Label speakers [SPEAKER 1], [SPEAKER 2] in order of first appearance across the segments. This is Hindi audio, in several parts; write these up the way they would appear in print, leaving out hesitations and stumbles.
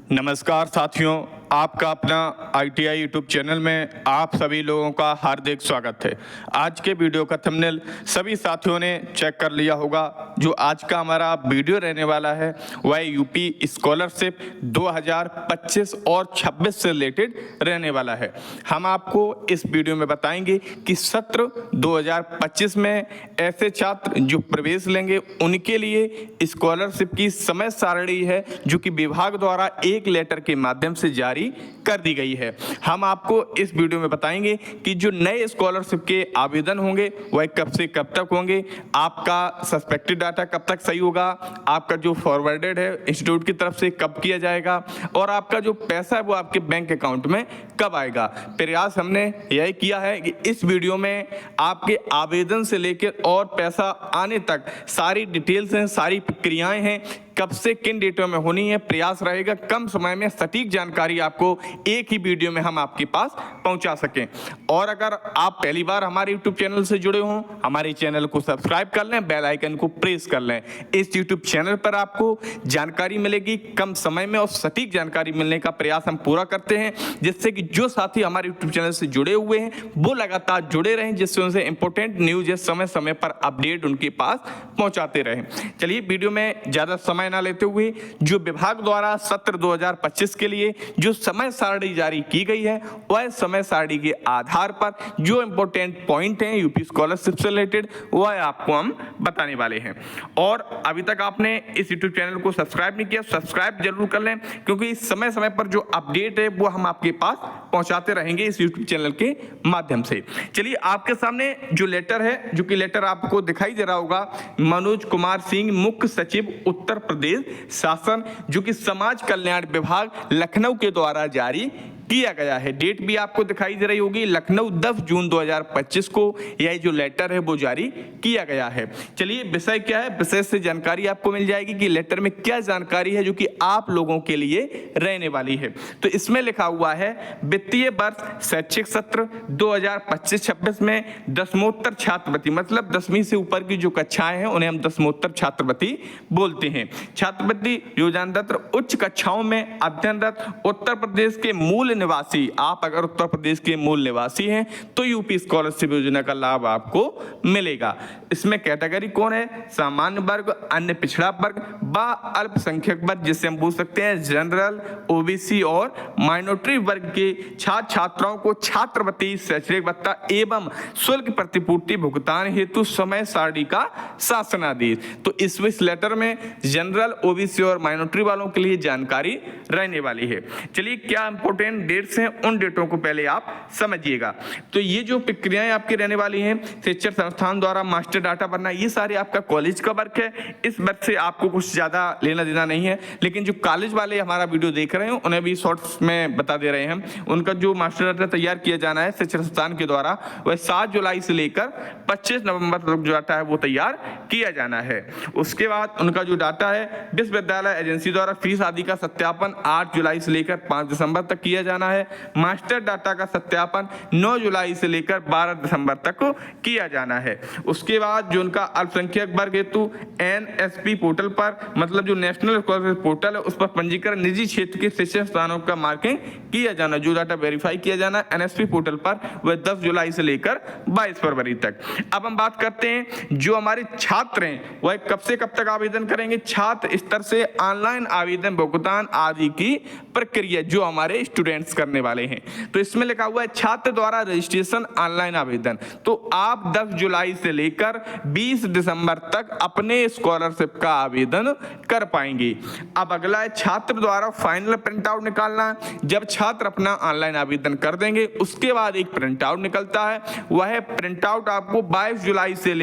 [SPEAKER 1] नमस्कार साथियों, आपका अपना ITI यूट्यूब चैनल में आप सभी लोगों का हार्दिक स्वागत है। आज के वीडियो का थंबनेल सभी साथियों ने चेक कर लिया होगा। जो आज का हमारा वीडियो रहने वाला है वह यूपी स्कॉलरशिप 2025 और 26 से रिलेटेड रहने वाला है। हम आपको इस वीडियो में बताएंगे कि सत्र 2025 में ऐसे छात्र जो प्रवेश लेंगे उनके लिए स्कॉलरशिप की समय सारणी है जो कि विभाग द्वारा एक लेटर के माध्यम से जारी कर दी गई है। हम आपको इस वीडियो में बताएंगे कि जो नए स्कॉलरशिप के आवेदन होंगे वह कब से कब तक होंगे, आपका सस्पेक्टेड डाटा कब तक सही होगा, आपका जो फॉरवर्डेड है इंस्टीट्यूट की तरफ से कब किया जाएगा और आपका जो पैसा है वो आपके बैंक अकाउंट में कब आएगा। प्रयास हमने यह किया है कि इस वीडियो में आपके आवेदन से लेकर और पैसा आने तक सारी डिटेल्स हैं, सारी प्रक्रियाएं हैं, कब से किन डेटों में होनी है। प्रयास रहेगा कम समय में सटीक जानकारी आपको एक ही वीडियो में हम आपके पास पहुंचा सकें। और अगर आप पहली बार हमारे यूट्यूब चैनल से जुड़े हों, हमारे चैनल को सब्सक्राइब कर लें, बेल आइकन को प्रेस कर लें। इस यूट्यूब चैनल पर आपको जानकारी मिलेगी कम समय में और सटीक जानकारी मिलने का प्रयास हम पूरा करते हैं, जिससे कि जो साथी हमारे यूट्यूब चैनल से जुड़े हुए हैं वो लगातार जुड़े रहें, जिससे उनसे इंपॉर्टेंट न्यूज समय समय पर अपडेट उनके पास पहुंचाते रहें। चलिए वीडियो में ज्यादा समय ना लेते हुए जो विभाग द्वारा सत्र 2025 के लिए जो समय सारणी जारी की गई है वह समय सारणी के आधार पर जो इंपॉर्टेंट पॉइंट हैं यूपी स्कॉलरशिप से रिलेटेड वह आपको हम बताने वाले हैं। और अभी तक आपने इस यूट्यूब चैनल को सब्सक्राइब नहीं किया, सब्सक्राइब जरूर कर लें, क्योंकि समय समय पर जो अपडेट है वो हम आपके पास पहुंचाते रहेंगे इस यूट्यूब चैनल के माध्यम से। चलिए आपके सामने जो लेटर है, जो कि लेटर आपको दिखाई दे रहा होगा, मनोज कुमार सिंह, मुख्य सचिव उत्तर प्रदेश शासन, जो कि समाज कल्याण विभाग लखनऊ के द्वारा जारी किया गया है। डेट भी आपको दिखाई दे रही होगी, लखनऊ 10 जून 2025 को यह जो लेटर है वो जारी किया गया है। चलिए विषय क्या है, विषय से जानकारी आपको मिल जाएगी कि लेटर में क्या जानकारी है जो कि आप लोगों के लिए रहने वाली है। तो इसमें लिखा हुआ है, वित्तीय वर्ष शैक्षिक सत्र 2025-26 में दसमोत्तर छात्रवृत्ति, मतलब 10वीं से ऊपर की जो कक्षाएं हैं उन्हें हम दसमोत्तर छात्रवृत्ति बोलते हैं। छात्रवृत्ति योजनारत उच्च कक्षाओं में अध्ययनरत उत्तर प्रदेश के मूल निवासी, आप अगर उत्तर प्रदेश के मूल निवासी हैं तो यूपी स्कॉलरशिप योजना का लाभ आपको मिलेगा। इसमें कैटेगरी कौन है, सामान्य वर्ग, अन्य पिछड़ा वर्ग व अल्पसंख्यक वर्ग, जिससे हम पूछ सकते हैं जनरल, ओबीसी और माइनॉरिटी वर्ग के छात्र छात्राओं को छात्रवृत्ति, शैक्षणिक भत्ता एवं शुल्क प्रतिपूर्ति भुगतान हेतु समय सारणी का शासनादेश। तो इस लेटर में जनरल, ओबीसी और माइनॉरिटी वालों के लिए जानकारी रहने वाली है। चलिए क्या इंपॉर्टेंट डेट्स हैं उन डेटों को पहले आप समझिएगा। तो ये जो प्रक्रियाएं आपकी रहने वाली हैं, शिक्षण संस्थान द्वारा मास्टर डाटा भरना, ये सारे आपका कॉलेज का वर्क है। इस वर्क से आपको कुछ ज्यादा लेना देना नहीं है, लेकिन जो कॉलेज वाले हमारा वीडियो देख रहे हैं उन्हें भी शॉर्ट्स में बता दे रहे हैं। उनका जो मास्टर डाटा तैयार किया जाना है शिक्षण संस्थान के द्वारा, वह 7 जुलाई से लेकर 25 नवंबर तक जो डाटा है वो तैयार किया जाना है। उसके बाद उनका जो डाटा है विश्वविद्यालय एजेंसी द्वारा फीस आदि का सत्यापन 8 जुलाई से लेकर 5 दिसंबर तक किया जाना है। मास्टर डाटा का सत्यापन 9 जुलाई से लेकर 12 दिसंबर तक किया जाना है। उसके बाद जो उनका अल्पसंख्यक वर्ग हेतु NSP पोर्टल पर, मतलब जो नेशनल स्कॉलरशिप पोर्टल है उस पर पंजीकरण निजी क्षेत्र के शिक्षण संस्थानों का मार्किंग किया जाना, जो डाटा वेरीफाई किया जाना है NSP पोर्टल पर, वह 10 जुलाई से लेकर 22 फरवरी तक। अब हम बात करते हैं जो हमारे छात्र हैं वह कब से कब तक आवेदन करेंगे। छात्र स्तर से ऑनलाइन आवेदन, भुगतान आदि की प्रक्रिया जो हमारे स्टूडेंट्स करने वाले हैं। तो इसमें लिखा हुआ है छात्र द्वारा रजिस्ट्रेशन ऑनलाइन आवेदन, तो आप 10 जुलाई से लेकर 20 दिसंबर तक अपने स्कॉलरशिप का आवेदन कर पाएंगे। अब अगला है छात्र द्वारा फाइनल प्रिंट आउट निकालना। जब छात्र अपना ऑनलाइन आवेदन कर देंगे उसके बाद एक प्रिंट आउट निकलता है, वह प्रिंट आउट आपको 12 जुलाई से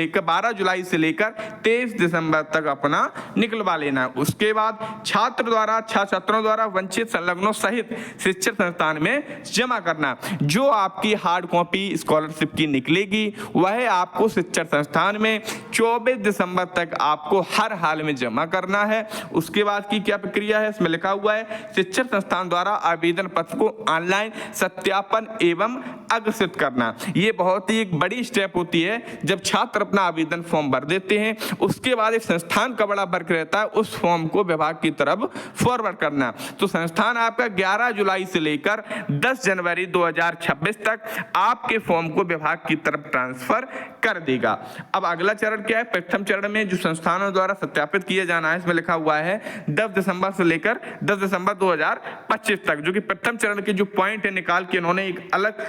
[SPEAKER 1] लेकर 23 दिसंबर तक अपना निकलवा लेना है। उसके बाद छात्रों द्वारा वंचित संलग्नों सहित शिक्षण संस्थान में जमा करना। जो आपकी हार्ड कॉपी स्कॉलरशिप की निकलेगी वह आपको शिक्षण संस्थान में 24 दिसंबर तक आपको हर हाल में जमा करना है। उसके बाद की क्या प्रक्रिया है इसमें लिखा हुआ है, शिक्षण संस्थान द्वारा आवेदन पत्र को ऑनलाइन सत्यापन एवं अग्रसित करना। ये बहुत ही एक बड़ी स्टेप होती है। जब छात्र अपना आवेदन फॉर्म भर देते हैं उसके बाद एक संस्थान का बड़ा वर्क रहता है उस फॉर्म को विभाग की तरफ फॉरवर्ड करना। तो संस्थान आपका 11 जुलाई से लेकर 10 जनवरी 2026 तक आपके फॉर्म को विभाग की तरफ ट्रांसफर कर देगा। अब अगला चरण क्या है, प्रथम चरण में जो संस्थानों द्वारा सत्यापित किया जाना है इसमें लिखा हुआ है 10 दिसंबर से लेकर 10 दिसंबर 2025 तक, जो कि प्रथम चरण के जो पॉइंट है निकाल के इन्होंने एक अलग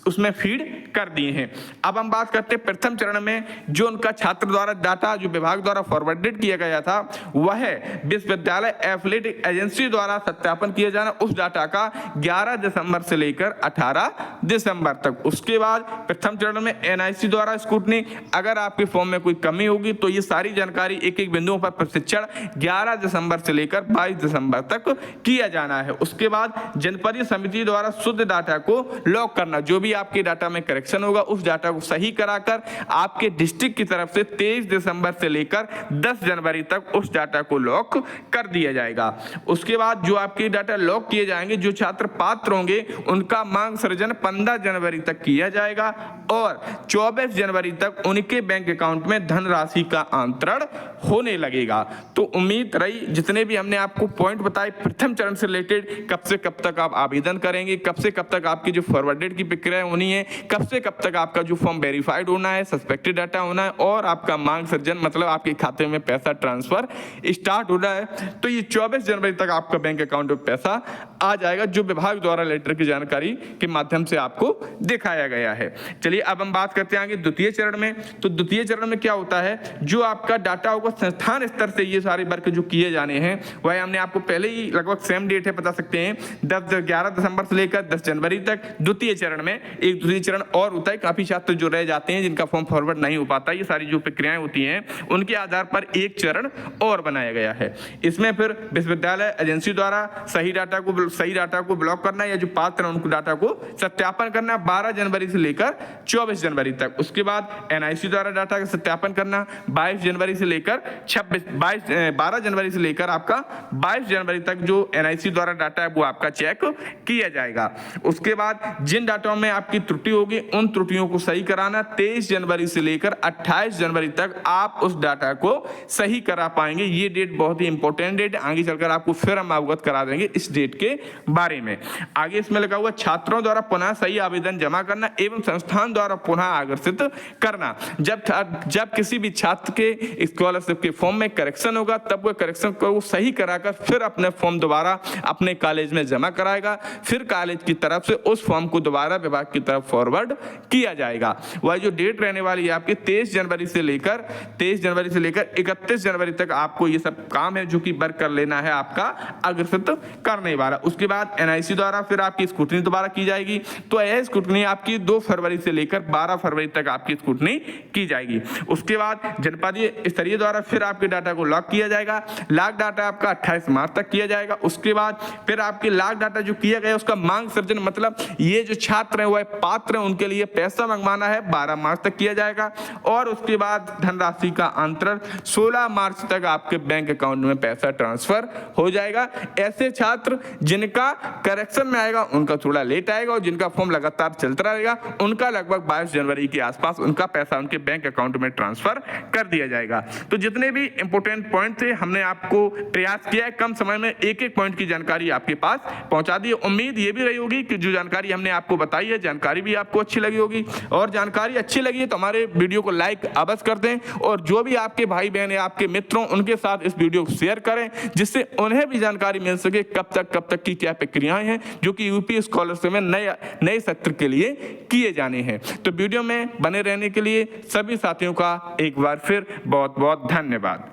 [SPEAKER 1] उसमें फीड कर दिए हैं। अब हम बात करते हैं प्रथम चरण में जो उनका छात्र द्वारा डाटा जो विभाग द्वारा फॉरवर्डेड किया गया था वह विश्वविद्यालय एथलेटिक एजेंसी द्वारा सत्यापन किया जाना उस डाटा का 11 दिसंबर से लेकर 18 दिसंबर तक। उसके बाद प्रथम चरण में एनआईसी द्वारा स्क्रूटनी, अगर आपके फॉर्म में कोई कमी होगी तो ये सारी जानकारी एक एक बिंदुओं पर प्रशिक्षण 11 दिसंबर से लेकर 22 दिसंबर तक किया जाना है। उसके बाद जनपदीय समिति द्वारा शुद्ध डाटा को लॉक करना, जो भी आपके डाटा में करेक्शन होगा उस डाटा को सही कराकर आपके डिस्ट्रिक्ट की तरफ से 23 दिसंबर से लेकर 10 जनवरी तक उस डाटा को लॉक कर दिया जाएगा। उसके बाद जो आपके डाटा लॉक किए जाएंगे, जो छात्र पात्र होंगे उनका मांग सृजन 15 जनवरी तक किया जाएगा और 24 जनवरी तक उनके बैंक अकाउंट में धनराशि का अंतरण होने लगेगा। तो उम्मीद रही जितने भी हमने आपको पॉइंट बताए प्रथम चरण से रिलेटेड, कब से कब तक आप आवेदन करेंगे, कब से कब तक आपकी जो फॉरवर्डेड की प्रक्रिया होनी है, कब से कब तक आपका जो फॉर्म वेरीफाइड होना है, सस्पेक्टेड डाटा होना है और आपका मांग सृजन मतलब आपके खाते में पैसा ट्रांसफर स्टार्ट हो रहा है, तो ये 24 जनवरी तक आपका बैंक अकाउंट में पैसा आ जाएगा, जो विभाग द्वारा लेटर की जानकारी के माध्यम से आपको दिखाया गया है। चलिए अब हम बात करते हैं आगे द्वितीय चरण में। तो द्वितीय चरण में क्या होता है, जो आपका डाटा होगा संस्थान स्तर से ये सारे वर्क जो किए जाने हैं वह हमने आपको पहले ही लगभग सेम डेट है बता सकते हैं 11 दिसंबर से लेकर 10 जनवरी तक। द्वितीय चरण में एक द्वितीय चरण और होता है, काफी छात्र जो रह जाते हैं जिनका फॉर्म फॉरवर्ड नहीं हो पाता, ये सारी जो प्रक्रियाएं होती हैं उनके आधार पर एक चरण और बनाया गया है। इसमें फिर विश्वविद्यालय एजेंसी द्वारा सही डाटा को ब्लॉक करना या जो पात्र हैं उनको डाटा को सत्यापन करना 12 जनवरी से लेकर 24 जनवरी तक। उसके बाद एनआईसी द्वारा डाटा का सत्यापन करना 22 जनवरी से लेकर 12 जनवरी से लेकर आपका 22 जनवरी तक जो एनआईसी द्वारा डाटा है वो आपका चेक किया जाएगा। उसके बाद जिन डाटाओं में आपकी त्रुटि होगी उन त्रुटियों को सही कराना 23 जनवरी से लेकर 28 जनवरी तक आप उस डाटा को सही करा पाएंगे। ये डेट बहुत ही इंपॉर्टेंट डेट है, आगे चलकर आपको फिर हम अवगत करा देंगे इस डेट के बारे में। आगे इसमें लगा हुआ छात्रों द्वारा पुनः सही आवेदन जमा करना एवं संस्थान द्वारा पुनः आकर्षित करना। जब किसी भी छात्र के स्कॉलरशिप के फॉर्म में करेक्शन होगा तब वो करेक्शन को सही कराकर फिर अपने फॉर्म दोबारा अपने कॉलेज में जमा कराएगा, फिर कॉलेज की तरफ से उस फॉर्म को दोबारा विभाग की तरफ फॉरवर्ड किया जाएगा। वह जो डेट रहने वाली है आपकी 23 जनवरी से लेकर 31 जनवरी तक आपको ये सब काम है जो कि वर्क कर लेना है आपका अग्रसित करने वाला। उसके बाद एनआईसी द्वारा फिर आपकी स्क्रूटनी दोबारा की जाएगी। तो यह स्क्रूटनी आपकी 2 फरवरी से लेकर 12 फरवरी तक आपकी स्क्रूटनी की जाएगी। उसके बाद जनपदीय स्तरीय द्वारा फिर आपके डाटा को लॉक किया जाएगा। लॉक डाटा आपका 28 मार्च तक किया जाएगा। उसके बाद फिर आपके लॉक डाटा जो किया गया उसका मांग सृजन मतलब ये जो छात्र हैं वह पात्र हैं उनके लिए पैसा मंगवाना है 12 मार्च तक किया जाएगा। और उसके बाद धनराशि का अंतरण 16 मार्च तक आपके बैंक अकाउंट में पैसा ट्रांसफर हो जाएगा। ऐसे छात्र जिनका करेक्शन में आएगा उनका थोड़ा लेट आएगा और जिनका फॉर्म लगातार चलता रहेगा उनका लगभग 22 जनवरी के आसपास उनका पैसा उनके बैंक अकाउंट में ट्रांसफर कर दिया जाएगा। तो जितने भी इंपॉर्टेंट पॉइंट थे हमने आपको प्रयास किया है कम समय में एक एक पॉइंट की जानकारी आपके पास पहुंचा दी। उम्मीद ये भी रही होगी कि जो जानकारी हमने आपको बताई है जानकारी भी आपको अच्छी लगी होगी, और जानकारी अच्छी लगी है तो हमारे वीडियो को लाइक अवश्य कर दें और जो भी आपके भाई बहन या आपके मित्रों उनके साथ इस वीडियो को शेयर करें जिससे उन्हें भी जानकारी मिल सके कब तक की क्या प्रक्रियाएं हैं जो कि यूपी स्कॉलरशिप में नए सत्र के लिए किए जाने हैं। तो वीडियो में बने रहने के लिए सभी साथियों का एक बार फिर बहुत बहुत धन्यवाद।